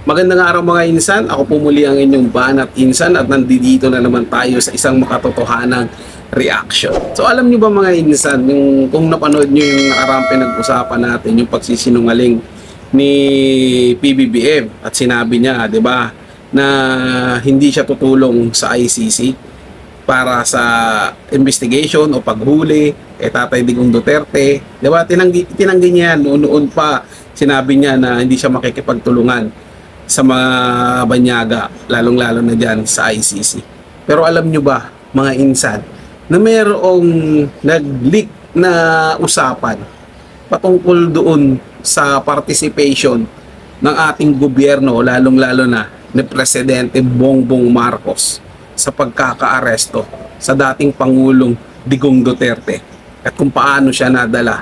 Magandang araw mga insan, ako po muli ang inyong Banat Insan at nandito na naman tayo sa isang makatotohanang reaction. So alam nyo ba mga insan, kung napanood nyo yung nakaraang pinag-usapan natin, yung pagsisinungaling ni PBBM at sinabi niya, di ba, na hindi siya tutulong sa ICC para sa investigation o paghuli Tatay Digong Duterte, di ba? Tinanggi niya noon pa, sinabi niya na hindi siya makikipagtulungan sa mga banyaga, lalong-lalo na dyan sa ICC. Pero alam nyo ba, mga insan, na mayroong nag-leak na usapan patungkol doon sa participation ng ating gobyerno, lalong-lalo na ni Presidente Bongbong Marcos sa pagkakaaresto sa dating Pangulong Digong Duterte at kung paano siya nadala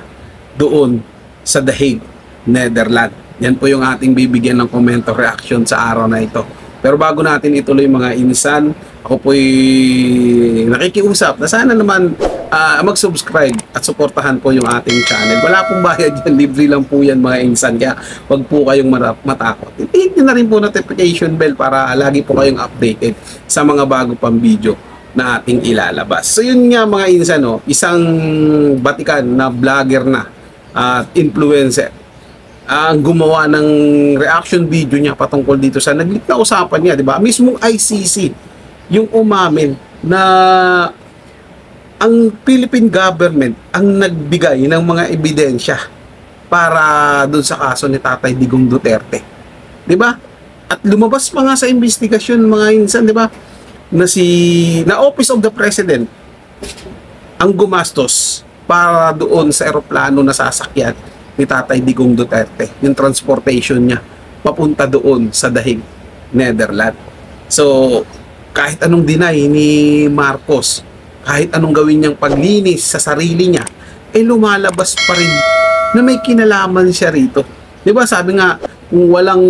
doon sa The Hague, Netherlands. Yan po yung ating bibigyan ng komento reaction sa araw na ito. Pero bago natin ituloy mga insan, ako po'y nakikiusap na sana naman mag-subscribe at suportahan po yung ating channel. Wala pong bayad yan, libre lang po yan mga insan. Kaya wag po kayong matakot. Hit nyo na rin po notification bell para lagi po kayong updated sa mga bago pang video na ating ilalabas. So yun nga mga insan, isang batikan na vlogger na at influencer ang gumawa ng reaction video niya patungkol dito sa nag-leak na usapan niya, di ba? Mismong ICC yung umamin na ang Philippine government ang nagbigay ng mga ebidensya para doon sa kaso ni Tatay Digong Duterte. Di ba? At lumabas pa nga sa investigasyon mga insan, di ba? Na Office of the President ang gumastos para doon sa eroplano na sasakyan ni Tatay Digong Duterte, yung transportation niya papunta doon sa The Hague, Netherlands. So, kahit anong deny ni Marcos, kahit anong gawin niyang paglinis sa sarili niya, lumalabas pa rin na may kinalaman siya rito. 'Di ba? Sabi nga, kung walang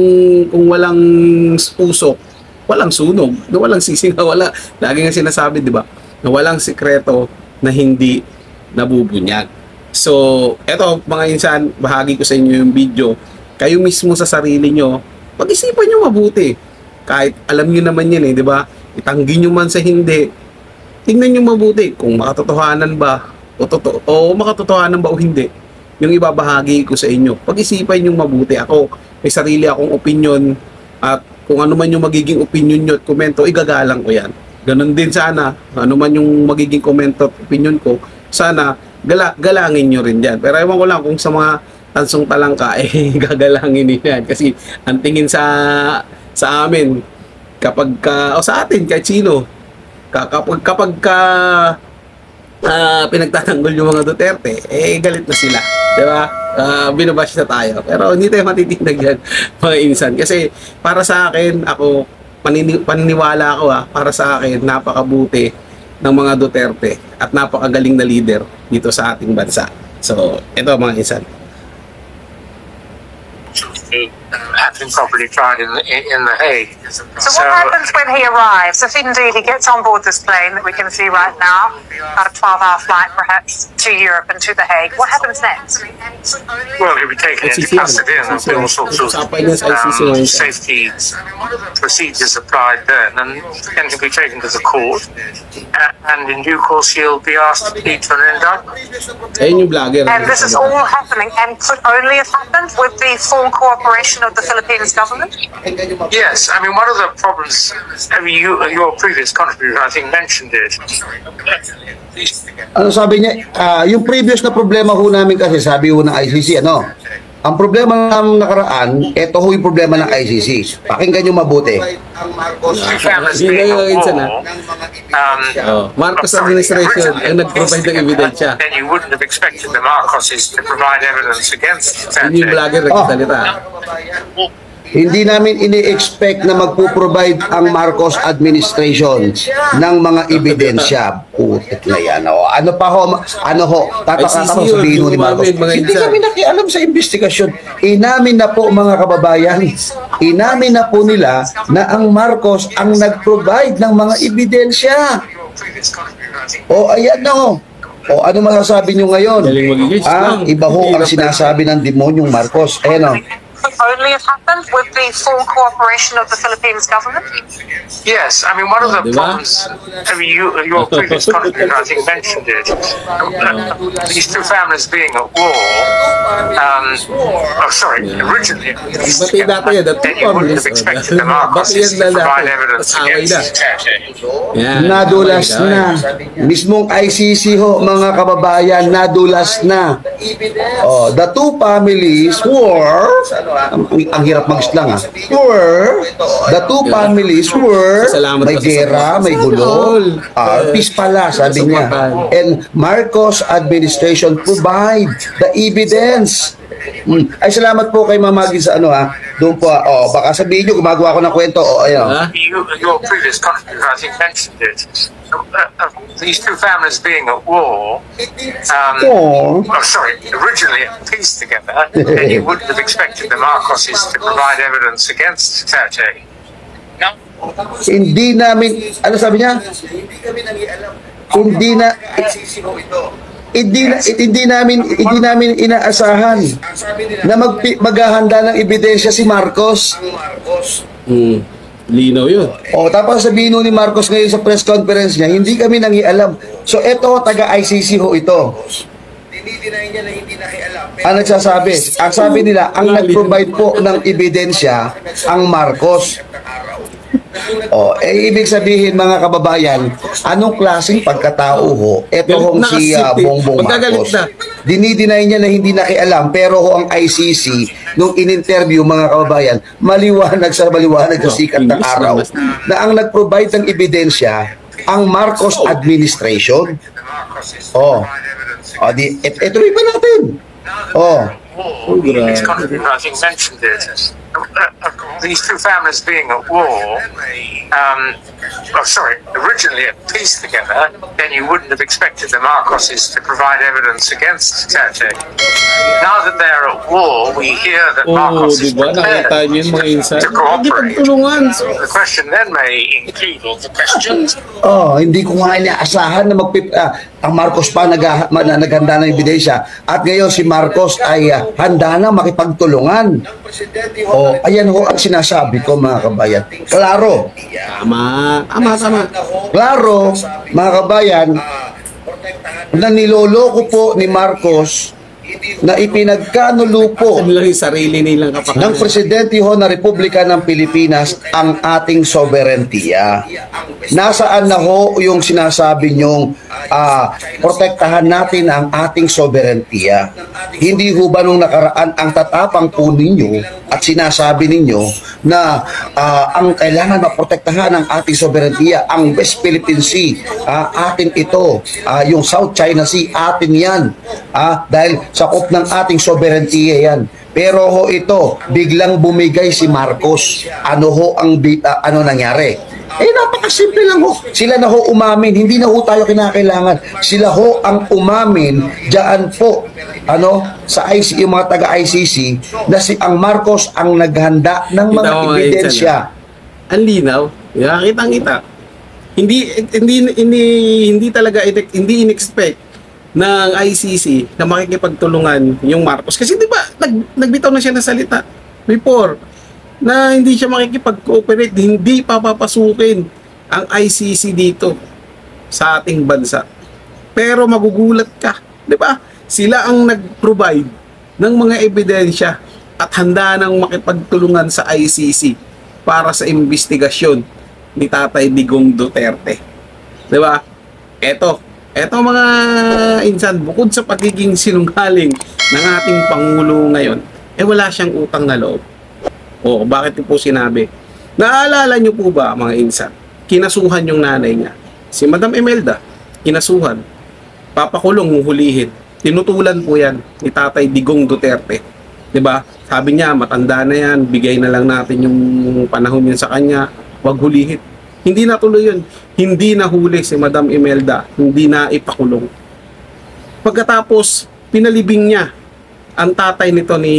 usok, walang sunog, na walang sisig, wala. Lagi nga sinasabi, 'di ba? Na walang sikreto na hindi nabubunyag. So, eto mga insan, bahagi ko sa inyo yung video. Kayo mismo sa sarili nyo, pag-isipan nyo mabuti. Kahit alam nyo naman yan di ba? Itanggi nyo man sa hindi. Tingnan nyo mabuti kung makatotohanan ba o makatotohanan ba o hindi. Yung ibabahagi ko sa inyo. Pag-isipan nyo mabuti. Ako, may sarili akong opinion at kung ano man yung magiging opinion nyo at komento, igagalang ko yan. Ganon din sana, ano man yung magiging komento at opinion ko, sana galangin nyo rin dyan. Pero ewan ko lang kung sa mga tansong talangka, gagalangin nyo yan. Kasi ang tingin sa amin, o sa atin, kahit sino, kapag pinagtatanggol yung mga Duterte, galit na sila. Diba? Binabash na tayo. Pero hindi tayo matitinag yan, mga insan. Kasi para sa akin, ako, paniniwala ako para sa akin, napakabuti ng mga Duterte at napakagaling na leader dito sa ating bansa. So, ito mga insan. Have been properly tried in the Hague. So what happens when he arrives? If indeed he gets on board this plane that we can see right now, on a 12-hour flight perhaps to Europe and to The Hague, what happens next? Well, he'll be taken into custody and there'll be all sorts of safety procedures applied there. And then he'll be taken to the court and in due course he'll be asked to plead for an indictment. And this is all happening and could only have happened with the full cooperation of the Philippines government? Yes, I mean one of the problems, your previous contributor I think mentioned it. Ano sabi niya? Yung previous na problema ho namin kasi sabi ho ng ICC, ang problema ng nakaraan, ito ho yung problema ng ICC. Pakinggan nyo mabuti. Marcos administration ang nag-provide ng ebidensya. Then you wouldn't have expected the Marcoses to provide evidence against that. Yung vlogger nagsasalita. Hindi namin ini-expect na magpo-provide ang Marcos administration ng mga ebidensya. Putik na yan. Ano ho, tatakataw sabihin ni Marcos. Hindi kami nakialam sa investigasyon. Inamin na po mga kababayan, inamin na po nila na ang Marcos ang nag-provide ng mga ebidensya. Ayan na ho. Ano masasabi nyo ngayon? Iba ho ang sinasabi ng demonyong Marcos. only have happened with the full cooperation of the Philippines government? Yes, I mean, one of the Diba? problems, I mean, your previous contributor, I think, mentioned it. These two families being at war, originally, peace Bati together, dati yan, the two then you wouldn't families. have expected the Bati Marcoses yan to na provide dati. evidence Tapos away na. against Turkey. Yan. Nadulas Away na. Mismong ICC ho, mga kababayan, nadulas na. Oh, the two families were, ang hirap mag-islang ha, the two families were, Salamat may ka sa gera, may gulo, peace pala, sabi niya. And Marcos administration provide the evidence. Ay, salamat po kay Mamagi sa ano ha. Doon po, baka sabihin nyo, gumagawa ko ng kwento. Ayun. Ha? Your previous contributor, I think, mentioned it. These two families being at war, originally at peace together, then you wouldn't have expected the Marcoses to provide evidence against Turkey. No? Hindi namin, ano sabi niya? Hindi namin inaasahan na maghahanda ng ebidensya si Marcos. Linaw yun. Tapos sabihin ni Marcos ngayon sa press conference niya, hindi kami nangialam. So eto, taga-ICC ho ito. Ang nagsasabi, ang sabi nila, ang nag-provide po ng ebidensya ang Marcos. Ibig sabihin mga kababayan, anong klaseng pagkatao ho? Ito hong si Bongbong Marcos. Dinideny niya na hindi nakialam, pero ho ang ICC, nung in-interview mga kababayan, maliwanag sa sikat ng araw, na ang nag-provide ng ebidensya, ang Marcos administration. Ituloy pa natin. His contributor, I think, mentioned it. These two families being at war, originally at peace together, then you wouldn't have expected the Marcoses to provide evidence against Turkey. Now that they're at war, we hear that Marcos is prepared to cooperate. The question then may include all the questions. Hindi ko nga inaasahan na ang Marcos pa naghanda ng ebidensya at ngayon si Marcos ay handa na makipagtulungan. Ayan ho ang sinasabi ko mga kabayan. Klaro. Tama. Klaro, mga kabayan, na niloloko po ni Marcos na ipinagkanulupo Ano lang yung sarili nilang kapakanan. ng Presidente ho na Republika ng Pilipinas ang ating soberentiya. Nasaan na ho yung sinasabi nyong protektahan natin ang ating soberentiya? Hindi ho ba nung nakaraan ang tatapang po ninyo at sinasabi ninyo na ang kailangan maprotektahan ng ating soberentiya, ang West Philippine Sea, atin ito, yung South China Sea, atin yan, dahil sakop ng ating soberentiya yan. Pero ho ito, biglang bumigay si Marcos. Ano ho ang ano nangyari? Napakasimple lang ho. Sila na ho umamin, hindi na ho tayo kinakailangan. Sila ho ang umamin diyan po sa ICC, yung mga taga-ICC, na ang Marcos ang naghanda ng mga ebidensya. Ang linaw, kitang-kita. Hindi talaga in-expect ng ICC na makikipagtulungan yung Marcos. Kasi di ba, nagbitaw na siya ng salita before na hindi siya makikipag-cooperate, hindi papapasukin ang ICC dito sa ating bansa. Pero magugulat ka, di ba? Sila ang nag-provide ng mga ebidensya at handa nang makipagtulungan sa ICC para sa investigasyon ni Tatay Digong Duterte. Di ba? Eto mga insan, bukod sa pagiging sinungaling ng ating Pangulo ngayon, wala siyang utang na loob. Bakit po sinabi? Naalala niyo po ba mga insan, kinasuhan yung nanay niya, si Madam Imelda, kinasuhan, papakulong, huhulihin, tinutulan po yan ni Tatay Digong Duterte. 'Di ba? Sabi niya, matanda na yan, bigay na lang natin yung panahon yun sa kanya, wag hulihin. Hindi natuloy yun. Hindi nahuli si Madam Imelda, hindi na ipakulong. Pagkatapos, pinalibing niya ang tatay nito ni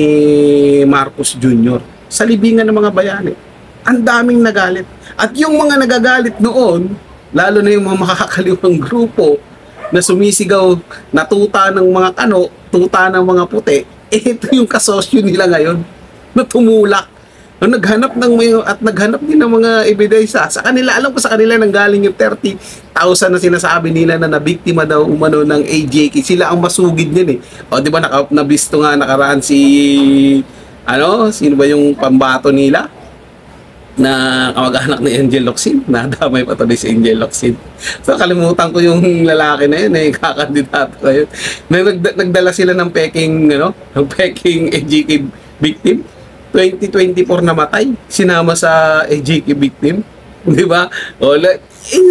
Marcos Jr. sa libingan ng mga bayani. Ang daming nagalit. At yung mga nagagalit noon, lalo na yung mga makakaliwang grupo na sumisigaw na tuta ng mga tuta ng mga puti, ito yung kasosyo nila ngayon. na tumulak. Naghanap naghanap din ng mga ebidensya. Sa kanila, alam ko sa kanila nanggaling yung 30,000 na sinasabi nila na nabiktima daw umano ng AJK. Sila ang masugid niyan eh. O di ba nabisto nga nakaraan si sino ba yung pambato nila? Na kamag-anak ni Angel Locsin. Nadamay pa to si Angel Locsin. So kalimutan ko yung lalaki na yun kakandidato na yun. Nagdala sila ng peking AJK victim. 2024 namatay, sinama sa AJK victim, di ba? O,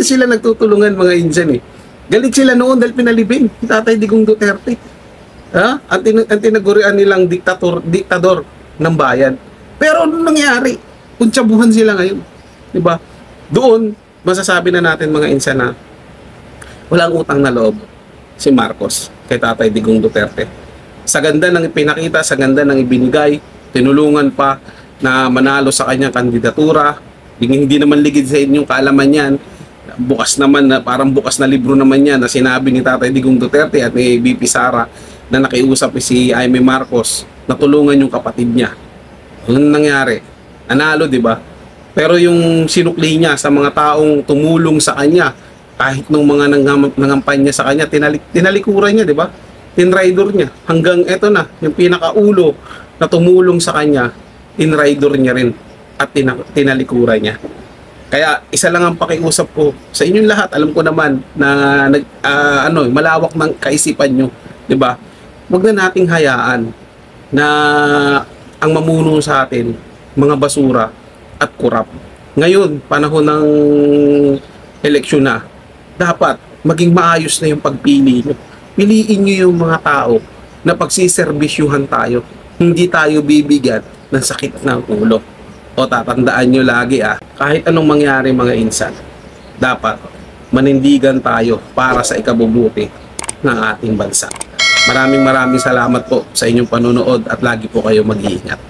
sila nagtutulungan mga insan eh. Galit sila noon dahil pinalibing si Tatay Digong Duterte. Ha? Ang tinagurian nilang diktador ng bayan. Pero ano nangyari? Kuntsabuhan sila ngayon. Di ba? Doon, masasabi na natin mga insan na walang utang na loob si Marcos kay Tatay Digong Duterte. Sa ganda ng pinakita, sa ganda ng ibinigay, tinulungan pa na manalo sa kanyang kandidatura. Hindi naman ligid sa inyong kaalaman yan. Bukas naman, parang bukas na libro naman yan na sinabi ni Tatay Digong Duterte at ni BP Sara na nakiusap si Jaime Marcos na tulungan yung kapatid niya. Ano nangyari? Nanalo, di ba? Pero yung sinukli niya sa mga taong tumulong sa kanya, kahit nung mga nangampanya sa kanya, tinalikuran niya, di ba? Tinrider niya. Hanggang eto na, yung pinakaulo na tumulong sa kanya, tinrider niya rin at tinalikuran niya. Kaya isa lang ang pakiusap ko sa inyong lahat. Alam ko naman na malawak ng kaisipan nyo, 'di ba? Huwag na nating hayaan na ang mamuno sa atin mga basura at kurap. Ngayon, panahon ng eleksyon na, dapat maging maayos na yung pagpili nyo. Piliin nyo yung mga tao na pagsiserbisyuhan tayo. Hindi tayo bibigyan ng sakit ng ulo. O tatandaan nyo lagi kahit anong mangyari mga insan, dapat manindigan tayo para sa ikabubuti ng ating bansa. Maraming salamat po sa inyong panonood at lagi po kayo mag-iingat.